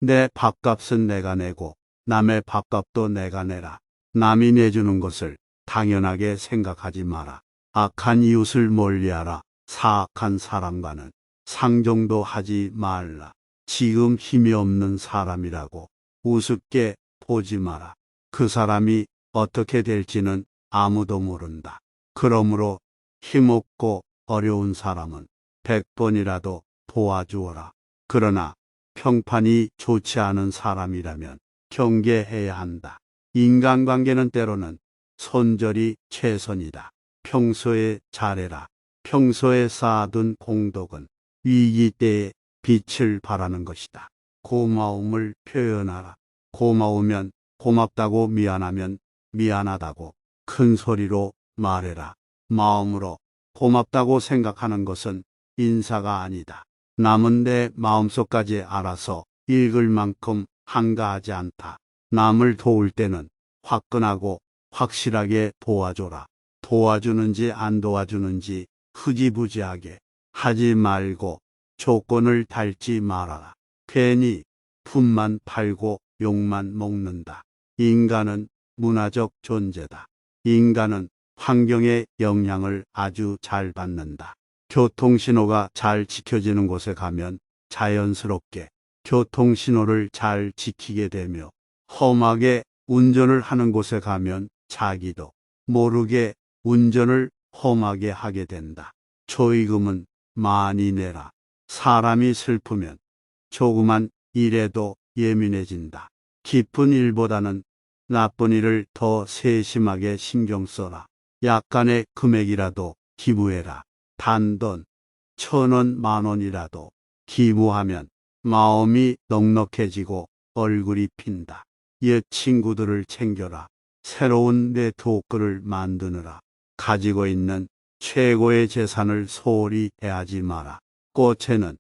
내 밥값은 내가 내고 남의 밥값도 내가 내라. 남이 내주는 것을 당연하게 생각하지 마라. 악한 이웃을 멀리하라. 사악한 사람과는 상종도 하지 말라. 지금 힘이 없는 사람이라고 우습게 보지 마라. 그 사람이 어떻게 될지는 아무도 모른다. 그러므로 힘없고 어려운 사람은 100번이라도 도와주어라. 그러나 평판이 좋지 않은 사람이라면 경계해야 한다. 인간관계는 때로는 손절이 최선이다. 평소에 잘해라. 평소에 쌓아둔 공덕은 위기 때에 빛을 발하는 것이다. 고마움을 표현하라. 고마우면 고맙다고, 미안하면 미안하다고 큰 소리로 말해라. 마음으로 고맙다고 생각하는 것은 인사가 아니다. 남은 내 마음속까지 알아서 읽을 만큼 한가하지 않다. 남을 도울 때는 화끈하고 확실하게 도와줘라. 도와주는지 안 도와주는지 흐지부지하게 하지 말고 조건을 달지 말아라. 괜히 품만 팔고 욕만 먹는다. 인간은 문화적 존재다. 인간은 환경의 영향을 아주 잘 받는다. 교통신호가 잘 지켜지는 곳에 가면 자연스럽게 교통신호를 잘 지키게 되며, 험하게 운전을 하는 곳에 가면 자기도 모르게 운전을 험하게 하게 된다. 조의금은 많이 내라. 사람이 슬프면 조그만 일에도 예민해진다. 기쁜 일보다는 나쁜 일을 더 세심하게 신경 써라. 약간의 금액이라도 기부해라. 단돈 1,000원, 10,000원이라도 기부하면 마음이 넉넉해지고 얼굴이 핀다. 옛 친구들을 챙겨라. 새로운 네트워크를 만드느라 가지고 있는 최고의 재산을 소홀히 대하지 마라. 꽃에는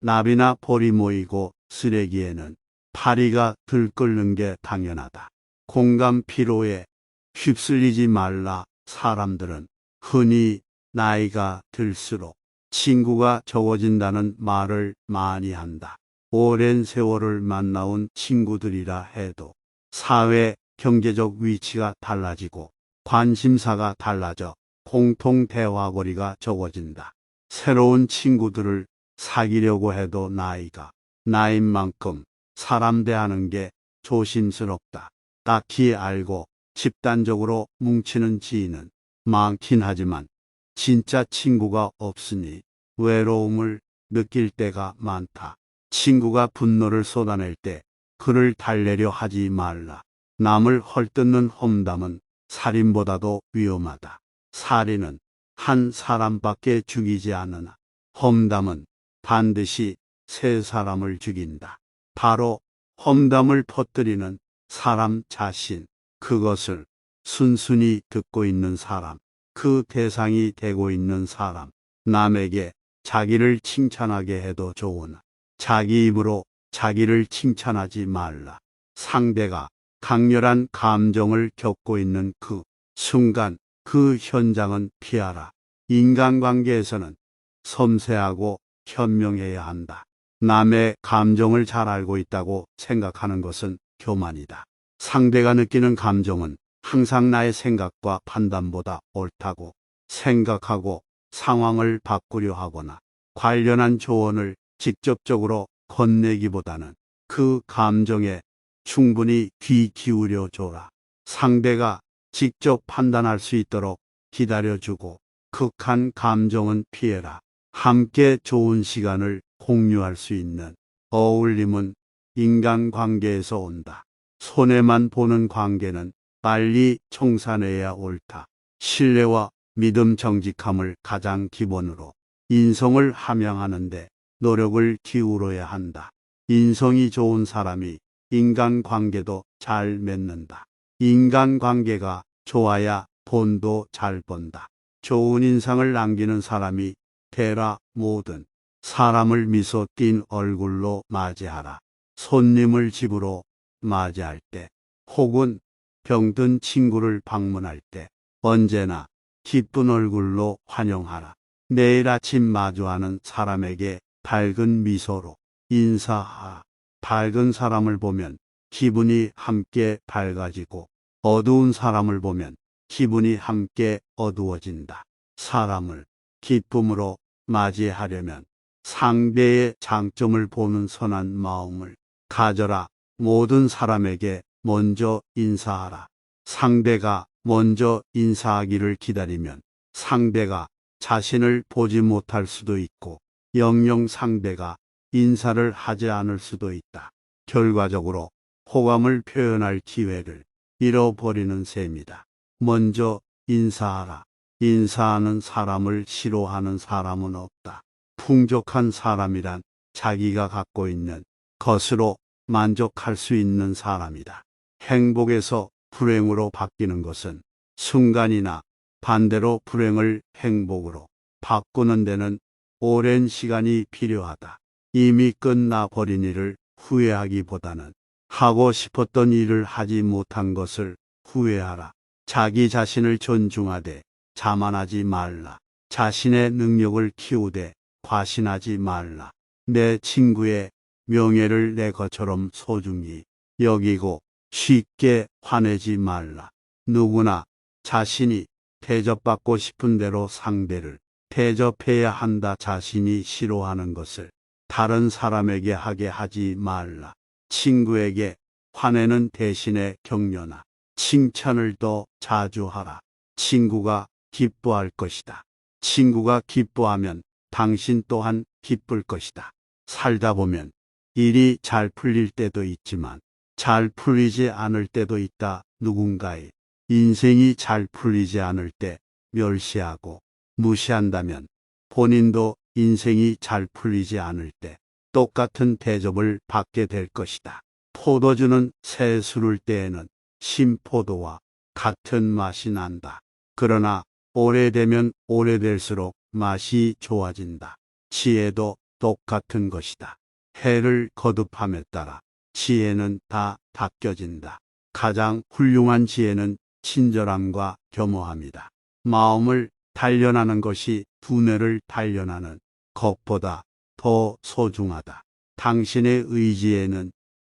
나비나 벌이 모이고 쓰레기에는 파리가 들끓는 게 당연하다. 공감 피로에 휩쓸리지 말라. 사람들은 흔히 나이가 들수록 친구가 적어진다는 말을 많이 한다. 오랜 세월을 만나온 친구들이라 해도 사회 경제적 위치가 달라지고 관심사가 달라져 공통 대화거리가 적어진다. 새로운 친구들을 사귀려고 해도 나이가 나인 만큼 사람 대하는 게 조심스럽다. 딱히 알고 집단적으로 뭉치는 지인은 많긴 하지만 진짜 친구가 없으니 외로움을 느낄 때가 많다. 친구가 분노를 쏟아낼 때 그를 달래려 하지 말라. 남을 헐뜯는 험담은 살인보다도 위험하다. 살인은 한 사람밖에 죽이지 않으나 험담은 반드시 3사람을 죽인다. 바로 험담을 퍼뜨리는 사람 자신, 그것을 순순히 듣고 있는 사람, 그 대상이 되고 있는 사람. 남에게 자기를 칭찬하게 해도 좋으나 자기 입으로 자기를 칭찬하지 말라. 상대가 강렬한 감정을 겪고 있는 그 순간, 그 현장은 피하라. 인간관계에서는 섬세하고 현명해야 한다. 남의 감정을 잘 알고 있다고 생각하는 것은 교만이다. 상대가 느끼는 감정은 항상 나의 생각과 판단보다 옳다고 생각하고 상황을 바꾸려 하거나 관련한 조언을 직접적으로 건네기보다는 그 감정에 충분히 귀 기울여 줘라. 상대가 직접 판단할 수 있도록 기다려주고 극한 감정은 피해라. 함께 좋은 시간을 공유할 수 있는 어울림은 인간관계에서 온다. 손해만 보는 관계는 빨리 청산해야 옳다. 신뢰와 믿음, 정직함을 가장 기본으로 인성을 함양하는데 노력을 기울여야 한다. 인성이 좋은 사람이 인간관계도 잘 맺는다. 인간관계가 좋아야 돈도 잘 번다. 좋은 인상을 남기는 사람이 되라. 모든 사람을 미소 띤 얼굴로 맞이하라. 손님을 집으로 맞이할 때 혹은 병든 친구를 방문할 때 언제나 기쁜 얼굴로 환영하라. 내일 아침 마주하는 사람에게 밝은 미소로 인사하라. 밝은 사람을 보면 기분이 함께 밝아지고 어두운 사람을 보면 기분이 함께 어두워진다. 사람을 기쁨으로 맞이하려면 상대의 장점을 보는 선한 마음을 가져라. 모든 사람에게 먼저 인사하라. 상대가 먼저 인사하기를 기다리면 상대가 자신을 보지 못할 수도 있고 영영 상대가 인사를 하지 않을 수도 있다. 결과적으로 호감을 표현할 기회를 잃어버리는 셈이다. 먼저 인사하라. 인사하는 사람을 싫어하는 사람은 없다. 풍족한 사람이란 자기가 갖고 있는 것으로 만족할 수 있는 사람이다. 행복에서 불행으로 바뀌는 것은 순간이나 반대로 불행을 행복으로 바꾸는 데는 오랜 시간이 필요하다. 이미 끝나버린 일을 후회하기보다는 하고 싶었던 일을 하지 못한 것을 후회하라. 자기 자신을 존중하되 자만하지 말라. 자신의 능력을 키우되 과신하지 말라. 내 친구의 명예를 내 것처럼 소중히 여기고 쉽게 화내지 말라. 누구나 자신이 대접받고 싶은 대로 상대를 대접해야 한다. 자신이 싫어하는 것을 다른 사람에게 하게 하지 말라. 친구에게 화내는 대신에 격려나 칭찬을 더 자주 하라. 친구가 기뻐할 것이다. 친구가 기뻐하면 당신 또한 기쁠 것이다. 살다 보면 일이 잘 풀릴 때도 있지만 잘 풀리지 않을 때도 있다. 누군가의 인생이 잘 풀리지 않을 때 멸시하고 무시한다면 본인도 인생이 잘 풀리지 않을 때 똑같은 대접을 받게 될 것이다. 포도주는 새 술을 때에는 신포도와 같은 맛이 난다. 그러나 오래되면 오래될수록 맛이 좋아진다. 지혜도 똑같은 것이다. 해를 거듭함에 따라 지혜는 다 닦여진다. 가장 훌륭한 지혜는 친절함과 겸허함이다. 마음을 단련하는 것이 두뇌를 단련하는 것보다 더 소중하다. 당신의 의지에는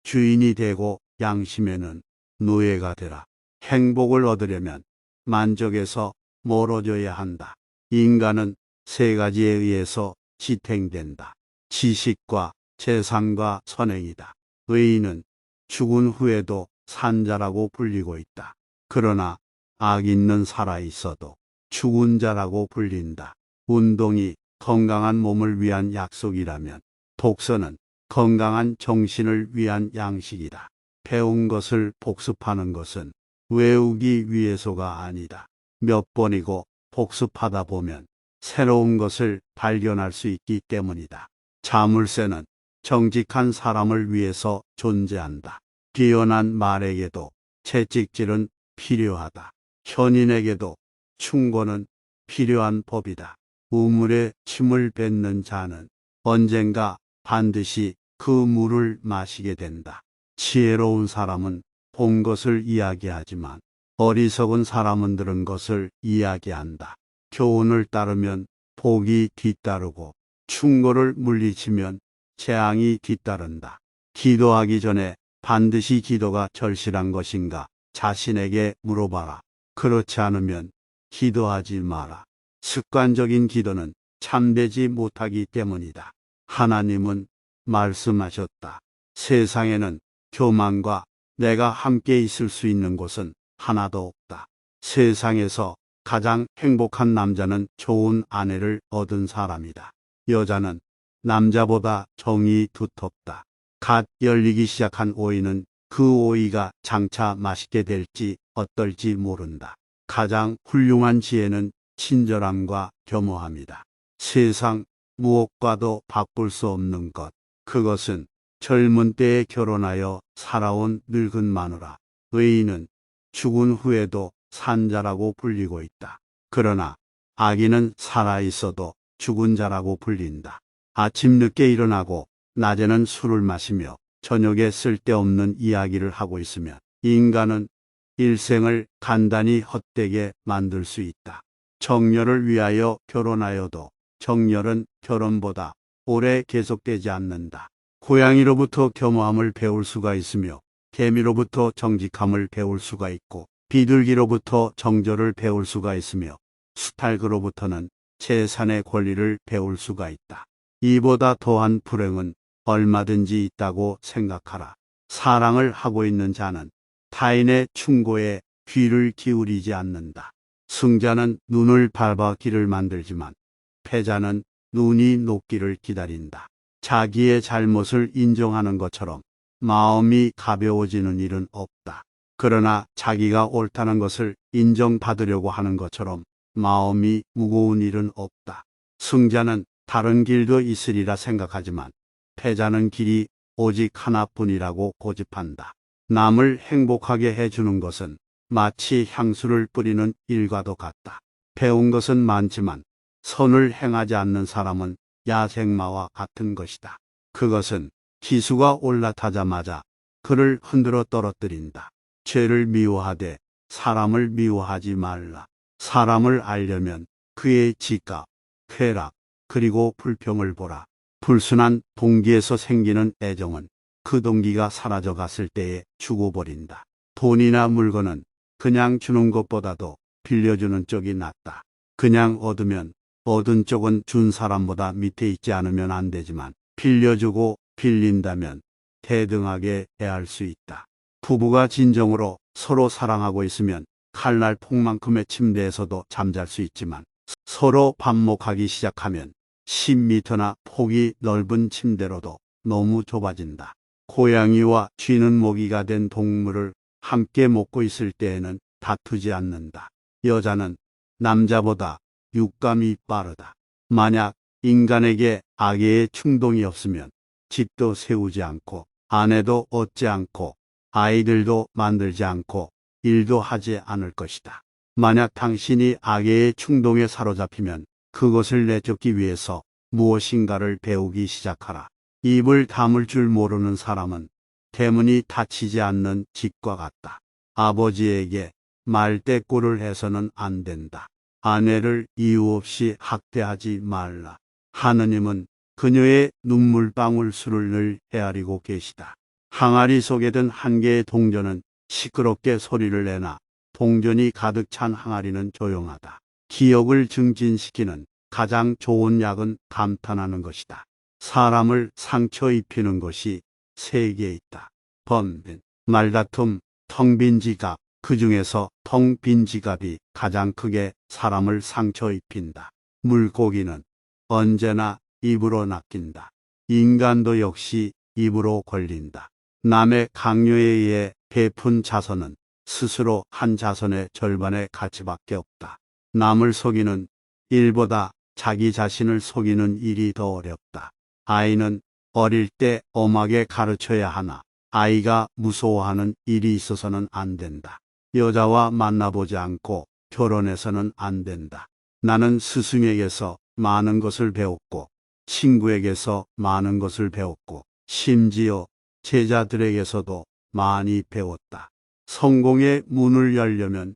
주인이 되고 양심에는 노예가 되라. 행복을 얻으려면 만족에서 멀어져야 한다. 인간은 세 가지에 의해서 지탱된다. 지식과 재산과 선행이다. 의인은 죽은 후에도 산자라고 불리고 있다. 그러나 악인은 살아있어도 죽은 자라고 불린다. 운동이 건강한 몸을 위한 약속이라면 독서는 건강한 정신을 위한 양식이다. 배운 것을 복습하는 것은 외우기 위해서가 아니다. 몇 번이고 복습하다 보면 새로운 것을 발견할 수 있기 때문이다. 자물쇠는 정직한 사람을 위해서 존재한다. 뛰어난 말에게도 채찍질은 필요하다. 현인에게도 충고는 필요한 법이다. 우물에 침을 뱉는 자는 언젠가 반드시 그 물을 마시게 된다. 지혜로운 사람은 본 것을 이야기하지만 어리석은 사람은 들은 것을 이야기한다. 교훈을 따르면 복이 뒤따르고 충고를 물리치면 재앙이 뒤따른다. 기도하기 전에 반드시 기도가 절실한 것인가 자신에게 물어봐라. 그렇지 않으면 기도하지 마라. 습관적인 기도는 참되지 못하기 때문이다. 하나님은 말씀하셨다. 세상에는 교만과 내가 함께 있을 수 있는 곳은 하나도 없다. 세상에서 가장 행복한 남자는 좋은 아내를 얻은 사람이다. 여자는 남자보다 정이 두텁다. 갓 열리기 시작한 오이는 그 오이가 장차 맛있게 될지 어떨지 모른다. 가장 훌륭한 지혜는 친절함과 겸허함이다. 세상 무엇과도 바꿀 수 없는 것. 그것은 젊은 때에 결혼하여 살아온 늙은 마누라. 의인은 죽은 후에도 산자라고 불리고 있다. 그러나 악인은 살아있어도 죽은 자라고 불린다. 아침 늦게 일어나고 낮에는 술을 마시며 저녁에 쓸데없는 이야기를 하고 있으면 인간은 일생을 간단히 헛되게 만들 수 있다. 정열을 위하여 결혼하여도 정열은 결혼보다 오래 계속되지 않는다. 고양이로부터 겸허함을 배울 수가 있으며 개미로부터 정직함을 배울 수가 있고 비둘기로부터 정절을 배울 수가 있으며 수탈그로부터는 재산의 권리를 배울 수가 있다. 이보다 더한 불행은 얼마든지 있다고 생각하라. 사랑을 하고 있는 자는 타인의 충고에 귀를 기울이지 않는다. 승자는 눈을 밟아 길을 만들지만 패자는 눈이 녹기를 기다린다. 자기의 잘못을 인정하는 것처럼 마음이 가벼워지는 일은 없다. 그러나 자기가 옳다는 것을 인정받으려고 하는 것처럼 마음이 무거운 일은 없다. 승자는 다른 길도 있으리라 생각하지만 패자는 길이 오직 하나뿐이라고 고집한다. 남을 행복하게 해주는 것은 마치 향수를 뿌리는 일과도 같다. 배운 것은 많지만 선을 행하지 않는 사람은 야생마와 같은 것이다. 그것은 기수가 올라타자마자 그를 흔들어 떨어뜨린다. 죄를 미워하되 사람을 미워하지 말라. 사람을 알려면 그의 직각, 쾌락, 그리고 불평을 보라. 불순한 동기에서 생기는 애정은 그 동기가 사라져 갔을 때에 죽어버린다. 돈이나 물건은 그냥 주는 것보다도 빌려주는 쪽이 낫다. 그냥 얻으면 얻은 쪽은 준 사람보다 밑에 있지 않으면 안 되지만 빌려주고 빌린다면 대등하게 대할 수 있다. 부부가 진정으로 서로 사랑하고 있으면 칼날 폭만큼의 침대에서도 잠잘 수 있지만 서로 반목하기 시작하면 10m나 폭이 넓은 침대로도 너무 좁아진다. 고양이와 쥐는 모기가 된 동물을 함께 먹고 있을 때에는 다투지 않는다. 여자는 남자보다 육감이 빠르다. 만약 인간에게 악의의 충동이 없으면 집도 세우지 않고 아내도 얻지 않고 아이들도 만들지 않고 일도 하지 않을 것이다. 만약 당신이 악의의 충동에 사로잡히면 그것을 내쫓기 위해서 무엇인가를 배우기 시작하라. 입을 다물 줄 모르는 사람은 대문이 닫히지 않는 집과 같다. 아버지에게 말대꾸를 해서는 안 된다. 아내를 이유 없이 학대하지 말라. 하느님은 그녀의 눈물방울 수를 늘 헤아리고 계시다. 항아리 속에 든 한 개의 동전은 시끄럽게 소리를 내나 동전이 가득 찬 항아리는 조용하다. 기억을 증진시키는 가장 좋은 약은 감탄하는 것이다. 사람을 상처 입히는 것이 세 개 있다. 번빈, 말다툼, 텅 빈 지갑. 그 중에서 텅 빈 지갑이 가장 크게 사람을 상처 입힌다. 물고기는 언제나 입으로 낚인다. 인간도 역시 입으로 걸린다. 남의 강요에 의해 베푼 자선은 스스로 한 자선의 절반의 가치밖에 없다. 남을 속이는 일보다 자기 자신을 속이는 일이 더 어렵다. 아이는 어릴 때 엄하게 가르쳐야 하나 아이가 무서워하는 일이 있어서는 안 된다. 여자와 만나보지 않고 결혼해서는 안 된다. 나는 스승에게서 많은 것을 배웠고 친구에게서 많은 것을 배웠고 심지어 제자들에게서도 많이 배웠다. 성공의 문을 열려면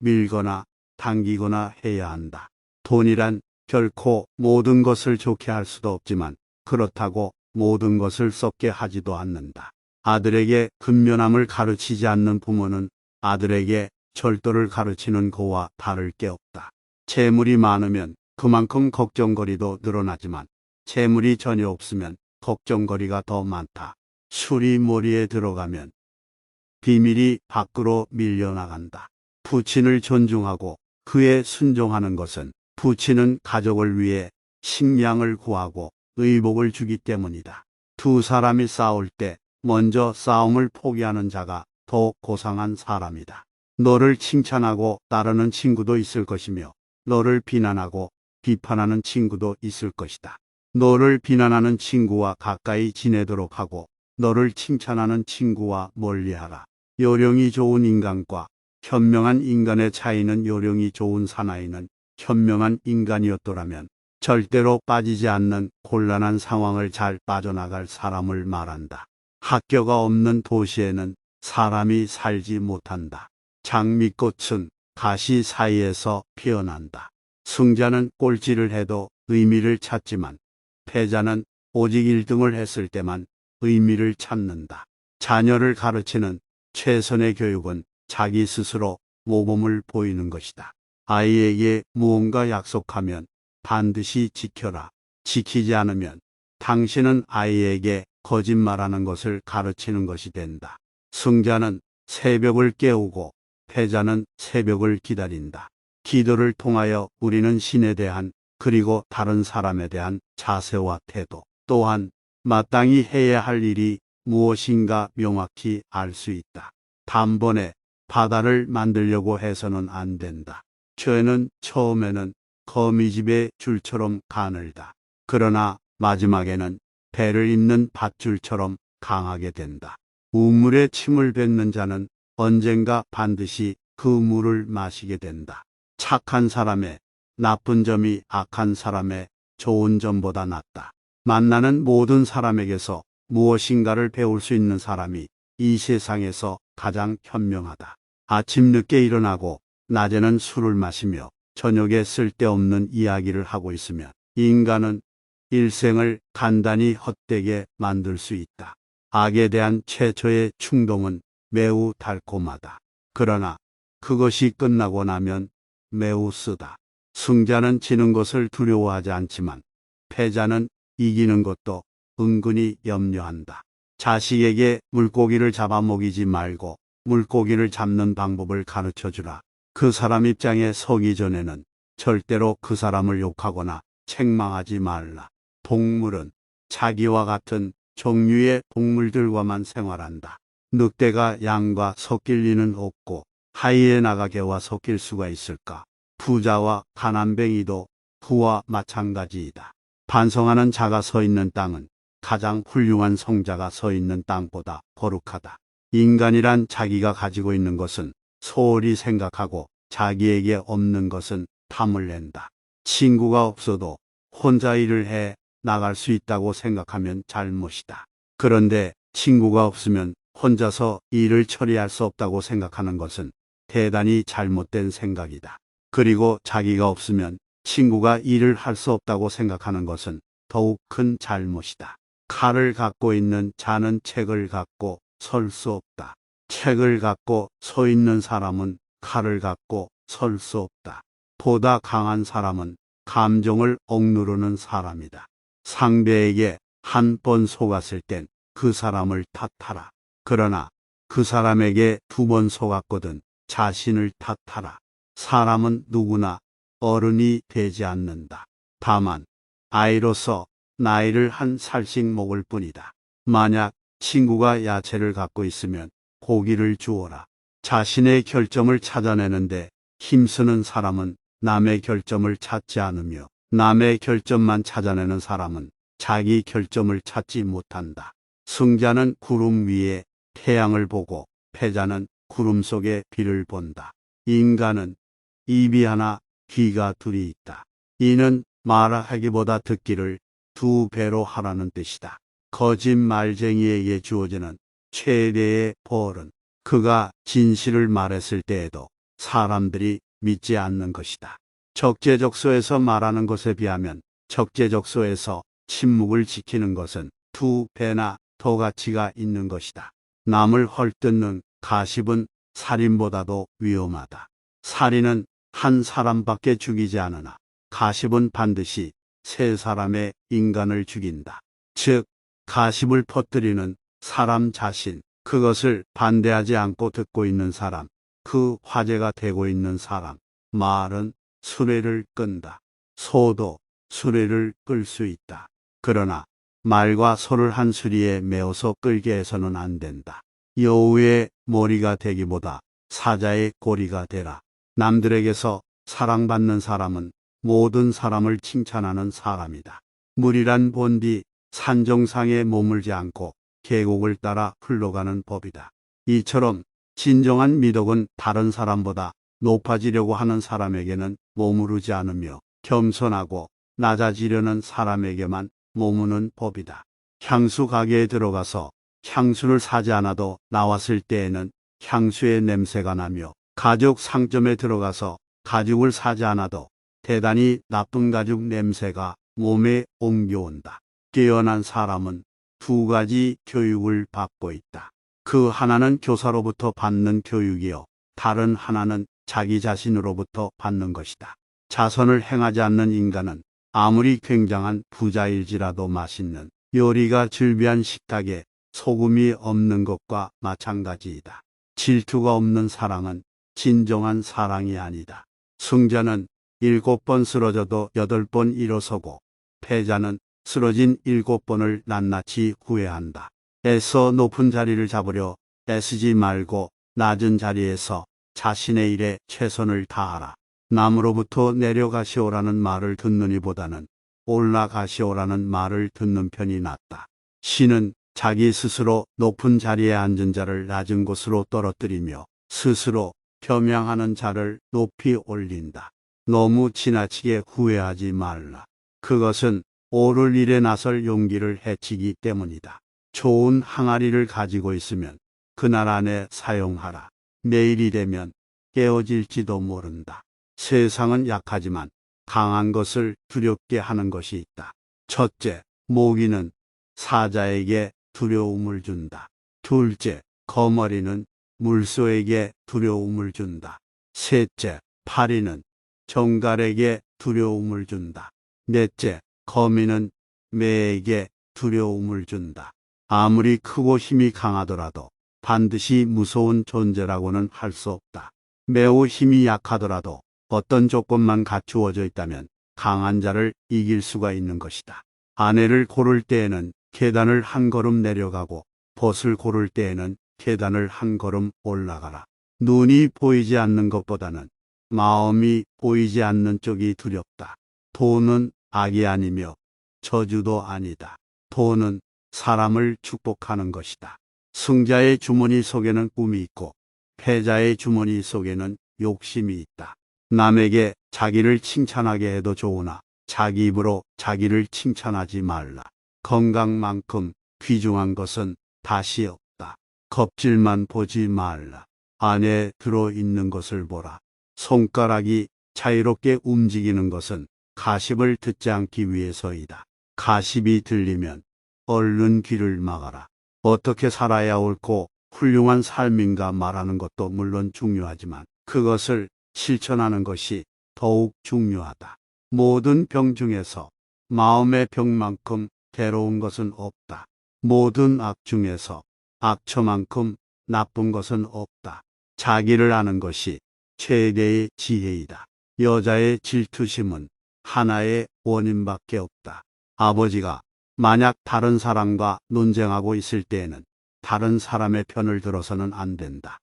밀거나 당기거나 해야 한다. 돈이란 결코 모든 것을 좋게 할 수도 없지만 그렇다고 모든 것을 썩게 하지도 않는다. 아들에게 근면함을 가르치지 않는 부모는 아들에게 절도를 가르치는 거와 다를 게 없다. 재물이 많으면 그만큼 걱정거리도 늘어나지만 재물이 전혀 없으면 걱정거리가 더 많다. 술이 머리에 들어가면 비밀이 밖으로 밀려나간다. 부친을 존중하고 그에 순종하는 것은 부친은 가족을 위해 식량을 구하고 의복을 주기 때문이다. 두 사람이 싸울 때 먼저 싸움을 포기하는 자가 더 고상한 사람이다. 너를 칭찬하고 따르는 친구도 있을 것이며 너를 비난하고 비판하는 친구도 있을 것이다. 너를 비난하는 친구와 가까이 지내도록 하고 너를 칭찬하는 친구와 멀리하라. 요령이 좋은 인간과 현명한 인간의 차이는 요령이 좋은 사나이는 현명한 인간이었더라면 절대로 빠지지 않는 곤란한 상황을 잘 빠져나갈 사람을 말한다. 학교가 없는 도시에는 사람이 살지 못한다. 장미꽃은 가시 사이에서 피어난다. 승자는 꼴찌를 해도 의미를 찾지만 패자는 오직 1등을 했을 때만 의미를 찾는다. 자녀를 가르치는 최선의 교육은 자기 스스로 모범을 보이는 것이다. 아이에게 무언가 약속하면 반드시 지켜라. 지키지 않으면 당신은 아이에게 거짓말하는 것을 가르치는 것이 된다. 승자는 새벽을 깨우고 패자는 새벽을 기다린다. 기도를 통하여 우리는 신에 대한 그리고 다른 사람에 대한 자세와 태도, 또한 마땅히 해야 할 일이 무엇인가 명확히 알 수 있다. 단번에 바다를 만들려고 해서는 안 된다. 죄는 처음에는 거미집의 줄처럼 가늘다. 그러나 마지막에는 배를 잇는 밧줄처럼 강하게 된다. 우물에 침을 뱉는 자는 언젠가 반드시 그 물을 마시게 된다. 착한 사람의 나쁜 점이 악한 사람의 좋은 점보다 낫다. 만나는 모든 사람에게서 무엇인가를 배울 수 있는 사람이 이 세상에서 가장 현명하다. 아침 늦게 일어나고 낮에는 술을 마시며 저녁에 쓸데없는 이야기를 하고 있으면 인간은 일생을 간단히 헛되게 만들 수 있다. 악에 대한 최초의 충동은 매우 달콤하다. 그러나 그것이 끝나고 나면 매우 쓰다. 승자는 지는 것을 두려워하지 않지만 패자는 이기는 것도 은근히 염려한다. 자식에게 물고기를 잡아먹이지 말고 물고기를 잡는 방법을 가르쳐 주라. 그 사람 입장에 서기 전에는 절대로 그 사람을 욕하거나 책망하지 말라. 동물은 자기와 같은 종류의 동물들과만 생활한다. 늑대가 양과 섞일 리는 없고 하이에나가 개와 섞일 수가 있을까? 부자와 가난뱅이도 그와 마찬가지이다. 반성하는 자가 서 있는 땅은 가장 훌륭한 성자가 서 있는 땅보다 거룩하다. 인간이란 자기가 가지고 있는 것은 소홀히 생각하고 자기에게 없는 것은 탐을 낸다. 친구가 없어도 혼자 일을 해 나갈 수 있다고 생각하면 잘못이다. 그런데 친구가 없으면 혼자서 일을 처리할 수 없다고 생각하는 것은 대단히 잘못된 생각이다. 그리고 자기가 없으면 친구가 일을 할 수 없다고 생각하는 것은 더욱 큰 잘못이다. 칼을 갖고 있는 자는 책을 갖고 설 수 없다. 책을 갖고 서 있는 사람은 칼을 갖고 설 수 없다. 보다 강한 사람은 감정을 억누르는 사람이다. 상대에게 한 번 속았을 땐 그 사람을 탓하라. 그러나 그 사람에게 두 번 속았거든 자신을 탓하라. 사람은 누구나 어른이 되지 않는다. 다만 아이로서 나이를 한 살씩 먹을 뿐이다. 만약 친구가 야채를 갖고 있으면 고기를 주어라. 자신의 결점을 찾아내는데 힘쓰는 사람은 남의 결점을 찾지 않으며 남의 결점만 찾아내는 사람은 자기 결점을 찾지 못한다. 승자는 구름 위에 태양을 보고 패자는 구름 속에 비를 본다. 인간은 입이 하나 귀가 둘이 있다. 이는 말하기보다 듣기를 두 배로 하라는 뜻이다. 거짓말쟁이에게 주어지는 최대의 벌은 그가 진실을 말했을 때에도 사람들이 믿지 않는 것이다. 적재적소에서 말하는 것에 비하면 적재적소에서 침묵을 지키는 것은 두 배나 더 가치가 있는 것이다. 남을 헐뜯는 가십은 살인보다도 위험하다. 살인은 한 사람밖에 죽이지 않으나 가십은 반드시 세 사람의 인간을 죽인다. 즉 가십을 퍼뜨리는 사람 자신, 그것을 반대하지 않고 듣고 있는 사람, 그 화제가 되고 있는 사람. 말은 수레를 끈다. 소도 수레를 끌 수 있다. 그러나 말과 소를 한 수리에 메어서 끌게 해서는 안 된다. 여우의 머리가 되기보다 사자의 꼬리가 되라. 남들에게서 사랑받는 사람은 모든 사람을 칭찬하는 사람이다. 물이란 본디 산정상에 머물지 않고 계곡을 따라 흘러가는 법이다. 이처럼 진정한 미덕은 다른 사람보다 높아지려고 하는 사람에게는 머무르지 않으며 겸손하고 낮아지려는 사람에게만 머무는 법이다. 향수 가게에 들어가서 향수를 사지 않아도 나왔을 때에는 향수의 냄새가 나며 가죽 상점에 들어가서 가죽을 사지 않아도 대단히 나쁜 가죽 냄새가 몸에 옮겨온다. 깨어난 사람은 두 가지 교육을 받고 있다. 그 하나는 교사로부터 받는 교육이요. 다른 하나는 자기 자신으로부터 받는 것이다. 자선을 행하지 않는 인간은 아무리 굉장한 부자일지라도 맛있는 요리가 즐비한 식탁에 소금이 없는 것과 마찬가지이다. 질투가 없는 사랑은 진정한 사랑이 아니다. 승자는 7번 쓰러져도 8번 일어서고 패자는 쓰러진 7번을 낱낱이 후회한다. 애써 높은 자리를 잡으려 애쓰지 말고 낮은 자리에서 자신의 일에 최선을 다하라. 남으로부터 내려가시오라는 말을 듣느니보다는 올라가시오라는 말을 듣는 편이 낫다. 신은 자기 스스로 높은 자리에 앉은 자를 낮은 곳으로 떨어뜨리며 스스로 겸양하는 자를 높이 올린다. 너무 지나치게 후회하지 말라. 그것은 옳을 일에 나설 용기를 해치기 때문이다. 좋은 항아리를 가지고 있으면 그날 안에 사용하라. 내일이 되면 깨어질지도 모른다. 세상은 약하지만 강한 것을 두렵게 하는 것이 있다. 첫째, 모기는 사자에게 두려움을 준다. 둘째, 거머리는 물소에게 두려움을 준다. 셋째, 파리는 정갈에게 두려움을 준다. 넷째, 거미는 매에게 두려움을 준다. 아무리 크고 힘이 강하더라도 반드시 무서운 존재라고는 할 수 없다. 매우 힘이 약하더라도 어떤 조건만 갖추어져 있다면 강한 자를 이길 수가 있는 것이다. 아내를 고를 때에는 계단을 한 걸음 내려가고 벗을 고를 때에는 계단을 한 걸음 올라가라. 눈이 보이지 않는 것보다는 마음이 보이지 않는 쪽이 두렵다. 돈은 악이 아니며 저주도 아니다. 돈은 사람을 축복하는 것이다. 승자의 주머니 속에는 꿈이 있고 패자의 주머니 속에는 욕심이 있다. 남에게 자기를 칭찬하게 해도 좋으나 자기 입으로 자기를 칭찬하지 말라. 건강만큼 귀중한 것은 다시 없다. 겁질만 보지 말라. 안에 들어있는 것을 보라. 손가락이 자유롭게 움직이는 것은 가십을 듣지 않기 위해서이다. 가십이 들리면 얼른 귀를 막아라. 어떻게 살아야 옳고 훌륭한 삶인가 말하는 것도 물론 중요하지만 그것을 실천하는 것이 더욱 중요하다. 모든 병 중에서 마음의 병만큼 괴로운 것은 없다. 모든 악 중에서 악처만큼 나쁜 것은 없다. 자기를 아는 것이 최대의 지혜이다. 여자의 질투심은 하나의 원인밖에 없다. 아버지가 만약 다른 사람과 논쟁하고 있을 때에는 다른 사람의 편을 들어서는 안 된다.